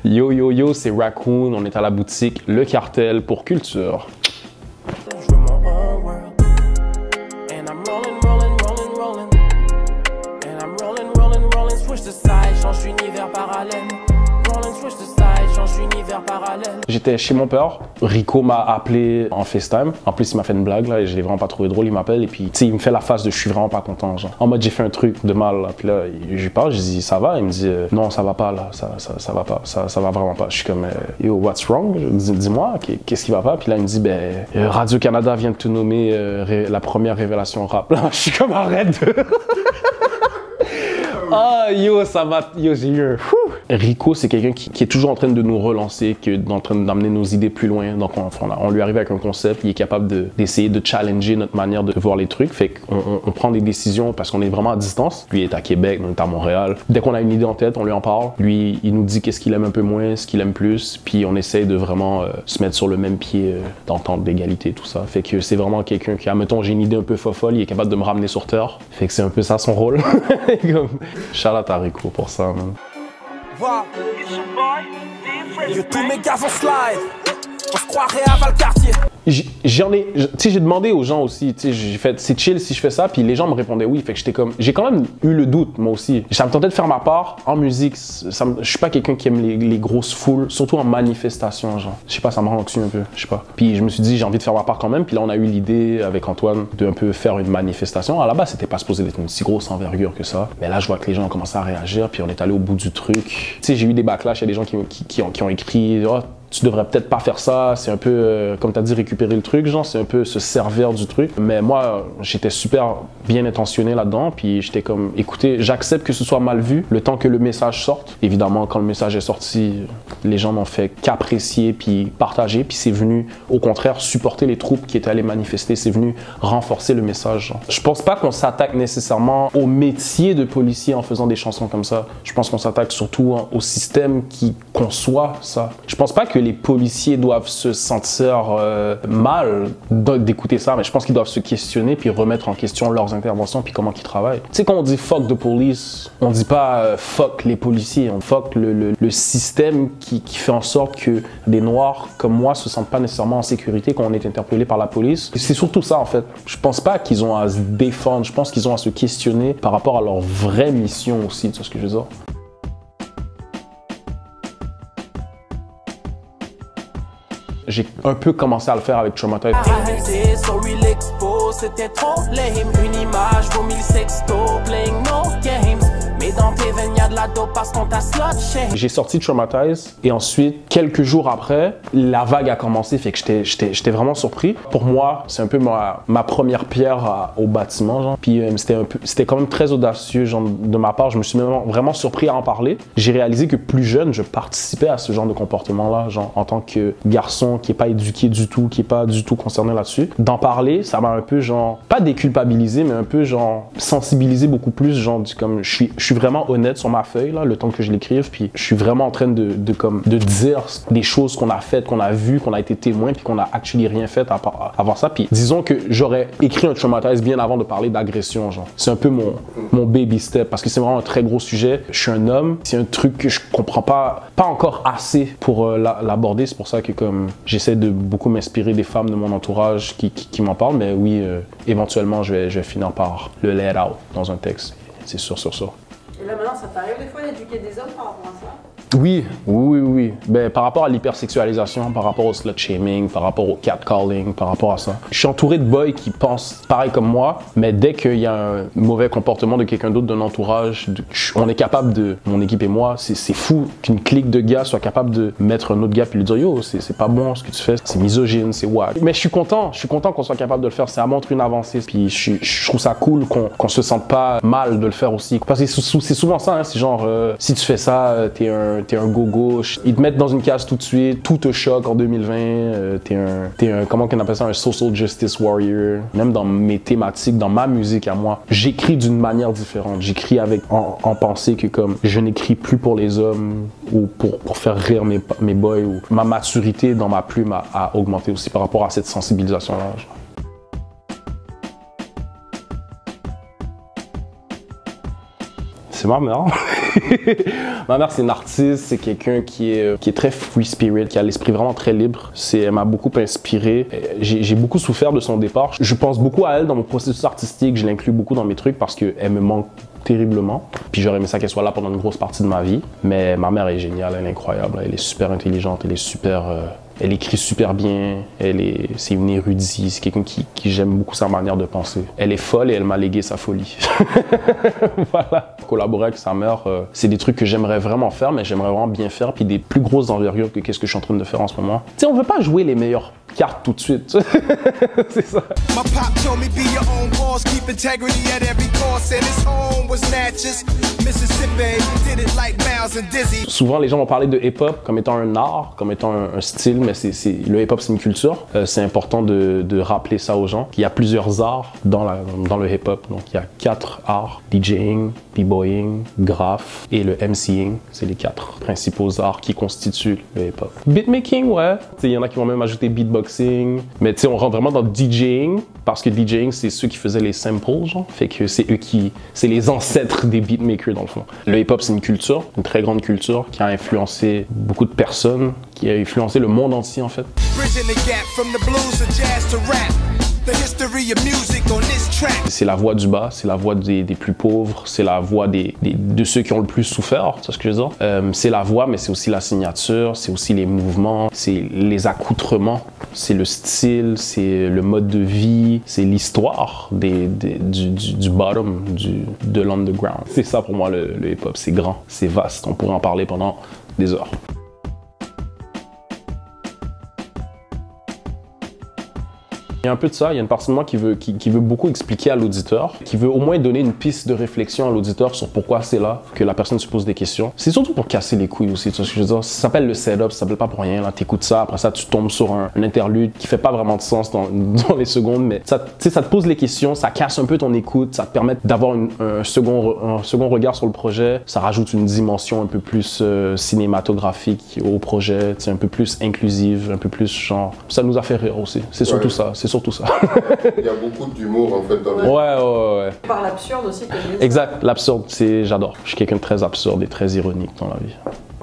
Yo yo yo, c'est Raccoon, on est à la boutique Le Cartel pour Culture. J'étais chez mon père, Rico m'a appelé en FaceTime. En plus, il m'a fait une blague là et je l'ai vraiment pas trouvé drôle. Il m'appelle et puis tu sais, il me fait la face de je suis vraiment pas content, genre. En mode j'ai fait un truc de mal là. Puis là, je lui parle, je dis ça va. Il me dit non, ça va pas là, ça va pas, ça va vraiment pas. Je suis comme yo, what's wrong? Dis-moi, qu'est-ce qui va pas? Puis là, il me dit ben Radio-Canada vient de te nommer la première révélation rap. Là, je suis comme arrête de... Ah yo, ça va, yo j'ai eu un fou. Rico, c'est quelqu'un qui est toujours en train de nous relancer, qui est en train d'amener nos idées plus loin. Donc on lui arrive avec un concept, il est capable d'essayer de challenger notre manière de voir les trucs. Fait qu'on prend des décisions parce qu'on est vraiment à distance. Lui est à Québec, on est à Montréal. Dès qu'on a une idée en tête, on lui en parle. Lui, il nous dit qu'est-ce qu'il aime un peu moins, ce qu'il aime plus. Puis on essaye de vraiment se mettre sur le même pied d'entente, d'égalité, tout ça. Fait que c'est vraiment quelqu'un qui, admettons, j'ai une idée un peu fofolle, il est capable de me ramener sur terre. Fait que c'est un peu ça son rôle. Shout out à Rico pour ça, man. Wow. Yo, tous mes gars vont slide. On se croirait à Valcartier. J'en ai, tu sais, j'ai demandé aux gens aussi, tu sais, j'ai fait, c'est chill si je fais ça, puis les gens me répondaient oui, fait que j'étais comme, j'ai quand même eu le doute, moi aussi. Ça me tentait de faire ma part en musique, je suis pas quelqu'un qui aime les grosses foules, surtout en manifestation, genre. Je sais pas, ça me rend anxieux un peu, je sais pas. Puis je me suis dit, j'ai envie de faire ma part quand même, puis là on a eu l'idée avec Antoine de un peu faire une manifestation. À la base, c'était pas supposé d'être une si grosse envergure que ça, mais là je vois que les gens ont commencé à réagir, puis on est allé au bout du truc. Tu sais, j'ai eu des backlash, il y a des gens qui ont écrit, oh, tu devrais peut-être pas faire ça, c'est un peu, comme tu as dit, récupérer le truc, genre, c'est un peu se servir du truc. Mais moi, j'étais super bien intentionné là-dedans, puis j'étais comme, écoutez, j'accepte que ce soit mal vu, le temps que le message sorte. Évidemment, quand le message est sorti, les gens n'ont fait qu'apprécier, puis partager, puis c'est venu, au contraire, supporter les troupes qui étaient allées manifester, c'est venu renforcer le message. Genre. Je pense pas qu'on s'attaque nécessairement au métier de policier en faisant des chansons comme ça. Je pense qu'on s'attaque surtout au système qui conçoit ça. Je pense pas que les policiers doivent se sentir mal d'écouter ça, mais je pense qu'ils doivent se questionner puis remettre en question leurs interventions puis comment ils travaillent. Tu sais, quand on dit fuck the police, on dit pas fuck les policiers, on fuck le système qui fait en sorte que des Noirs comme moi se sentent pas nécessairement en sécurité quand on est interpellé par la police. C'est surtout ça en fait. Je pense pas qu'ils ont à se défendre, je pense qu'ils ont à se questionner par rapport à leur vraie mission aussi, tu vois ce que je veux dire? J'ai un peu commencé à le faire avec Traumatize. Arrêtez sur Real Expo, c'était trop lame. Une image vaut 1000 sextos, playing no games. Mais dans tes veines, y'a de la dope parce qu'on t'a slut shame. J'ai sorti Traumatize et ensuite, quelques jours après, la vague a commencé, fait que j'étais vraiment surpris. Pour moi, c'est un peu ma première pierre au bâtiment, genre. Puis c'était quand même très audacieux, genre, de ma part. Je me suis vraiment surpris à en parler. J'ai réalisé que plus jeune, je participais à ce genre de comportement-là, genre, en tant que garçon qui est pas éduqué du tout, qui est pas du tout concerné là-dessus. D'en parler, ça m'a un peu, genre, pas déculpabilisé, mais un peu, genre, sensibilisé beaucoup plus, genre, comme, je suis vraiment honnête sur ma feuille, là, le temps que je l'écrive, puis je suis vraiment en train de dire des choses qu'on a faites, qu'on a vues, qu'on a été témoin, puis qu'on a actually rien fait à avoir ça. Puis disons que j'aurais écrit un Traumatize bien avant de parler d'agression, genre. C'est un peu mon baby step, parce que c'est vraiment un très gros sujet. Je suis un homme, c'est un truc que je comprends pas encore assez pour l'aborder. C'est pour ça que comme j'essaie de beaucoup m'inspirer des femmes de mon entourage qui m'en parlent, mais oui, éventuellement, je vais finir par le let out dans un texte. C'est sûr. Et là maintenant, ça t'arrive des fois d'éduquer des hommes par rapport à ça? Oui. Ben, par rapport à l'hypersexualisation, par rapport au slut-shaming, par rapport au catcalling, par rapport à ça. Je suis entouré de boys qui pensent pareil comme moi, mais dès qu'il y a un mauvais comportement de quelqu'un d'autre, d'un entourage, on est capable de, mon équipe et moi, c'est fou qu'une clique de gars soit capable de mettre un autre gars puis lui dire yo, c'est pas bon ce que tu fais, c'est misogyne, c'est wack. Mais je suis content qu'on soit capable de le faire, ça montre une avancée. Puis je trouve ça cool qu'on se sente pas mal de le faire aussi. Parce que c'est souvent ça, hein, c'est genre, si tu fais ça, t'es un go-go, ils te mettent dans une case tout de suite, tout te choque en 2020, t'es un, comment qu'on appelle ça, un social justice warrior. Même dans mes thématiques, dans ma musique à moi, j'écris d'une manière différente. J'écris en pensée que comme, je n'écris plus pour les hommes ou pour faire rire mes boys. Ou ma maturité dans ma plume a augmenté aussi par rapport à cette sensibilisation-là. C'est marrant. Ma mère, c'est une artiste, c'est quelqu'un qui est très free spirit, qui a l'esprit vraiment très libre. Elle m'a beaucoup inspiré. J'ai beaucoup souffert de son départ. Je pense beaucoup à elle dans mon processus artistique. Je l'inclus beaucoup dans mes trucs parce qu'elle me manque terriblement. Puis j'aurais aimé ça qu'elle soit là pendant une grosse partie de ma vie. Mais ma mère est géniale, elle est incroyable. Elle est super intelligente, elle est super... Elle écrit super bien, c'est une érudite, c'est quelqu'un qui j'aime beaucoup sa manière de penser. Elle est folle et elle m'a légué sa folie. Voilà. Collaborer avec sa mère, c'est des trucs que j'aimerais vraiment faire, mais j'aimerais vraiment bien faire, puis des plus grosses envergures que qu'est-ce que je suis en train de faire en ce moment. Tu sais, on veut pas jouer les meilleures cartes tout de suite. C'est ça. Souvent, les gens vont parler de hip-hop comme étant un art, comme étant un style, mais le hip-hop, c'est une culture. C'est important de rappeler ça aux gens. Il y a plusieurs arts dans le hip-hop. Donc, il y a 4 arts. DJing, b-boying, graph et le MCing. C'est les 4 principaux arts qui constituent le hip-hop. Beatmaking, ouais. Il y en a qui vont même ajouter beatboxing. Mais tu sais, on rentre vraiment dans DJing parce que DJing, c'est ceux qui faisaient les samples, genre. Fait que c'est c'est les ancêtres des beatmakers, dans le fond. Le hip-hop, c'est une culture, une très grande culture qui a influencé beaucoup de personnes, qui a influencé le monde entier, en fait. C'est la voix du bas, c'est la voix des plus pauvres, c'est la voix de ceux qui ont le plus souffert, c'est ce que je veux dire. C'est la voix, mais c'est aussi la signature, c'est aussi les mouvements, c'est les accoutrements, c'est le style, c'est le mode de vie, c'est l'histoire du bottom, de l'underground. C'est ça pour moi le hip-hop, c'est grand, c'est vaste, on pourrait en parler pendant des heures. Il y a un peu de ça, il y a une partie de moi qui veut beaucoup expliquer à l'auditeur, qui veut au moins donner une piste de réflexion à l'auditeur sur pourquoi c'est là, que la personne se pose des questions. C'est surtout pour casser les couilles aussi, tu vois ce que je veux dire. Ça s'appelle le setup, ça s'appelle pas pour rien, là, t'écoutes ça, après ça tu tombes sur un interlude qui fait pas vraiment de sens dans les secondes, mais ça te pose les questions, ça casse un peu ton écoute, ça te permet d'avoir un second regard sur le projet, ça rajoute une dimension un peu plus cinématographique au projet, un peu plus inclusive, un peu plus genre... Ça nous a fait rire aussi, c'est surtout ça, c'est surtout ça. Il y a beaucoup d'humour en fait dans les... Ouais. Par l'absurde aussi que je Exact, l'absurde, j'adore. Je suis quelqu'un de très absurde et très ironique dans la vie.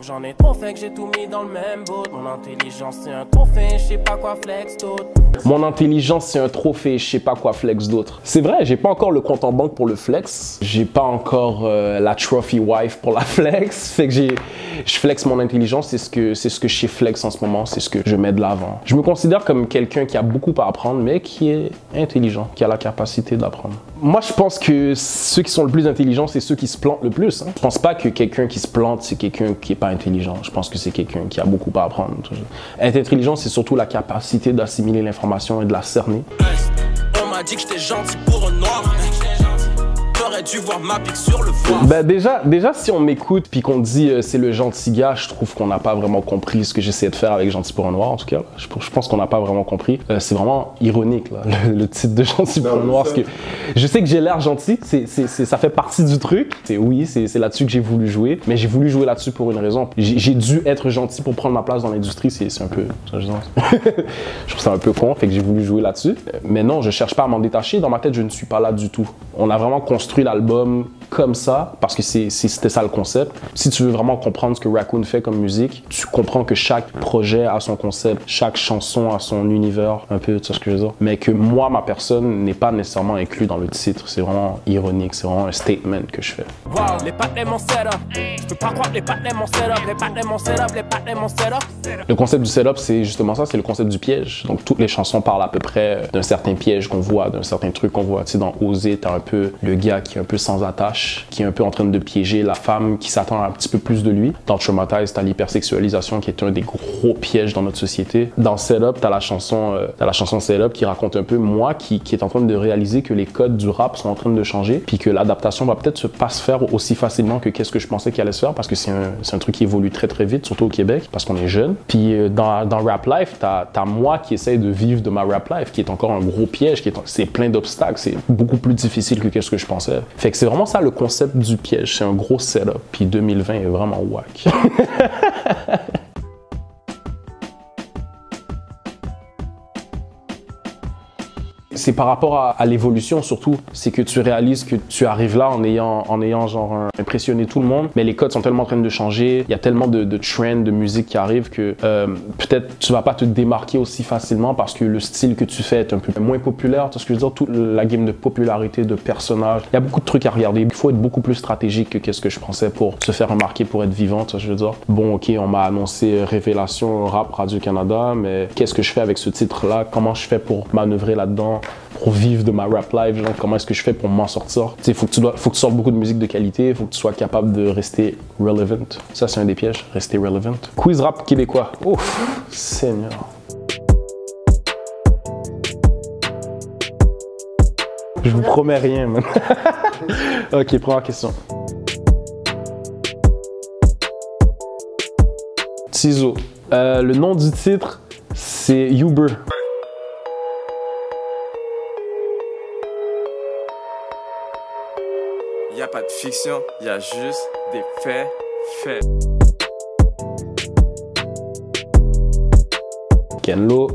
J'en ai trop fait que j'ai tout mis dans le même bout. Mon intelligence c'est un trophée, je sais pas quoi flex d'autre. Mon intelligence c'est un trophée, je sais pas quoi flex d'autre. C'est vrai, j'ai pas encore le compte en banque pour le flex. J'ai pas encore la trophy wife pour la flex. Fait que je flex mon intelligence, c'est ce que je sais flex en ce moment, c'est ce que je mets de l'avant. Je me considère comme quelqu'un qui a beaucoup à apprendre, mais qui est intelligent, qui a la capacité d'apprendre. Moi, je pense que ceux qui sont le plus intelligents, c'est ceux qui se plantent le plus. Je pense pas que quelqu'un qui se plante, c'est quelqu'un qui est pas intelligent. Je pense que c'est quelqu'un qui a beaucoup à apprendre. Être intelligent, c'est surtout la capacité d'assimiler l'information et de la cerner. On m'a dit que j'étais gentil pour un noir. T'aurais dû voir ma pique sur le foie. Ben déjà, si on m'écoute puis qu'on dit c'est le gentil gars, je trouve qu'on n'a pas vraiment compris ce que j'essaie de faire avec Gentil pour un noir, en tout cas. Je pense qu'on n'a pas vraiment compris. C'est vraiment ironique, là, le titre de Gentil pour un noir. Parce que je sais que j'ai l'air gentil, ça fait partie du truc. Oui, c'est là-dessus que j'ai voulu jouer, mais j'ai voulu jouer là-dessus pour une raison. J'ai dû être gentil pour prendre ma place dans l'industrie, c'est un peu... je trouve ça un peu con, fait que j'ai voulu jouer là-dessus. Mais non, je cherche pas à m'en détacher. Dans ma tête, je ne suis pas là du tout. On a vraiment construit l'album comme ça parce que c'était ça le concept. Si tu veux vraiment comprendre ce que Raccoon fait comme musique, tu comprends que chaque projet a son concept, chaque chanson a son univers, un peu, tu sais ce que je veux dire. Mais que moi, ma personne n'est pas nécessairement inclus dans le titre. C'est vraiment ironique, c'est vraiment un statement que je fais. Wow, les pattes de mon setup. Je peux pas croire les pattes de mon setup, les pattes de mon setup, les pattes de mon setup. Le concept du setup, c'est justement ça, c'est le concept du piège. Donc toutes les chansons parlent à peu près d'un certain piège qu'on voit, d'un certain truc qu'on voit. Tu sais, dans Oser, t'as un peu le gars qui est un peu sans attache, qui est un peu en train de piéger la femme qui s'attend à un petit peu plus de lui. Dans Traumatize, t'as l'hypersexualisation qui est un des gros pièges dans notre société. Dans Setup, t'as la chanson Setup qui raconte un peu moi qui est en train de réaliser que les codes du rap sont en train de changer, puis que l'adaptation va peut-être pas se faire aussi facilement que qu'est-ce que je pensais qu'elle allait se faire, parce que c'est un truc qui évolue très très vite, surtout au Québec, parce qu'on est jeune. Puis dans Rap Life, t'as moi qui essaye de vivre de ma Rap Life, qui est encore un gros piège, c'est plein d'obstacles, c'est beaucoup plus difficile que qu'est-ce que je pensais. Fait que c'est vraiment ça le concept du piège, c'est un gros setup, puis 2020 est vraiment whack. C'est par rapport à l'évolution surtout, c'est que tu réalises que tu arrives là en ayant genre impressionné tout le monde, mais les codes sont tellement en train de changer, il y a tellement de trends de musique qui arrivent que peut-être tu vas pas te démarquer aussi facilement parce que le style que tu fais est un peu moins populaire. Tu sais ce que je veux dire, toute la game de popularité, de personnages, il y a beaucoup de trucs à regarder. Il faut être beaucoup plus stratégique que qu'est-ce que je pensais pour se faire remarquer, pour être vivant, tu sais ce que je veux dire. Bon, ok, on m'a annoncé Révélation Rap Radio-Canada, mais qu'est-ce que je fais avec ce titre-là? Comment je fais pour manœuvrer là-dedans? Pour vivre de ma rap live, genre, comment est-ce que je fais pour m'en sortir? Tu sais, faut que tu sortes beaucoup de musique de qualité, il faut que tu sois capable de rester relevant. Ça, c'est un des pièges, rester relevant. Quiz rap québécois. Ouf, Seigneur. Je vous promets rien, man. Ok, première question. Ciseaux. Le nom du titre, c'est Uber. Y a pas de fiction, y a juste des faits. Kenlo.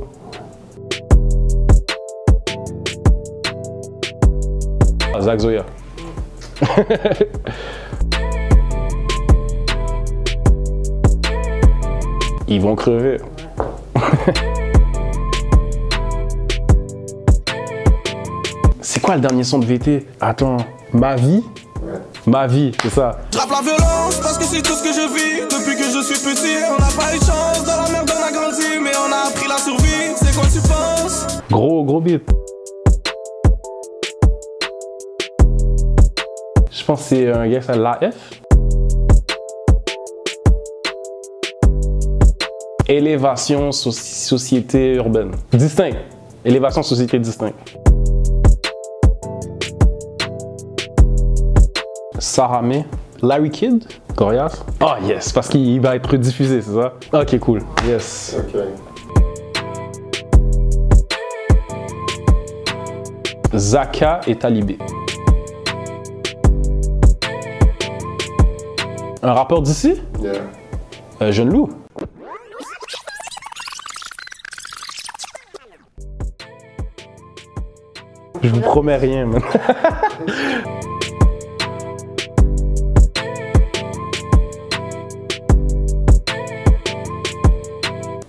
Zach Zoya. Ils vont crever. C'est quoi le dernier son de VT? Attends, Ma vie? Ouais. Ma vie, c'est ça. J'rappe la violence parce que c'est tout ce que je vis. Depuis que je suis petit, on n'a pas eu de chance. Dans la merde on a grandi, mais on a appris la survie. C'est quoi tu penses? Gros beat. Je pense que c'est un gars qui s'appelle l'AF. Élévation société urbaine. Distinct. Élévation société distincte. Saramé. Larry Kidd. Gorillaz. Oh yes, parce qu'il va être diffusé, c'est ça? Ok, cool. Yes. Ok. Zaka et Talibé. Un rappeur d'ici? Yeah. Jeune Loup. Je vous promets rien, man.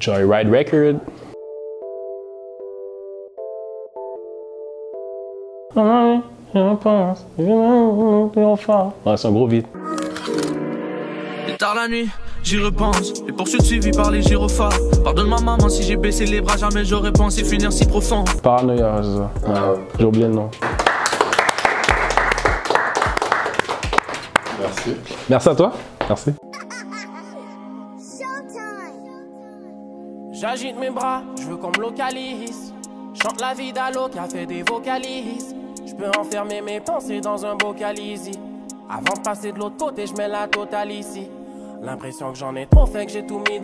Joyride Record. Ouais, c'est un gros beat. Et tard la nuit, j'y repense. Les poursuites suivies par les gyrophares. Pardonne-moi maman si j'ai baissé les bras, jamais j'aurais pensé finir si profond. Paranoïa, c'est ça. Ouais, j'ai oublié le nom. Merci. Merci à toi. Merci. J'agite mes bras, je veux qu'on me localise. Chante la vie d'Allo qui a fait des vocalises. Je peux enfermer mes pensées dans un bocal easy. Avant de passer de l'autre côté, je mets la totale ici. L'impression que j'en ai trop fait que j'ai tout mis dans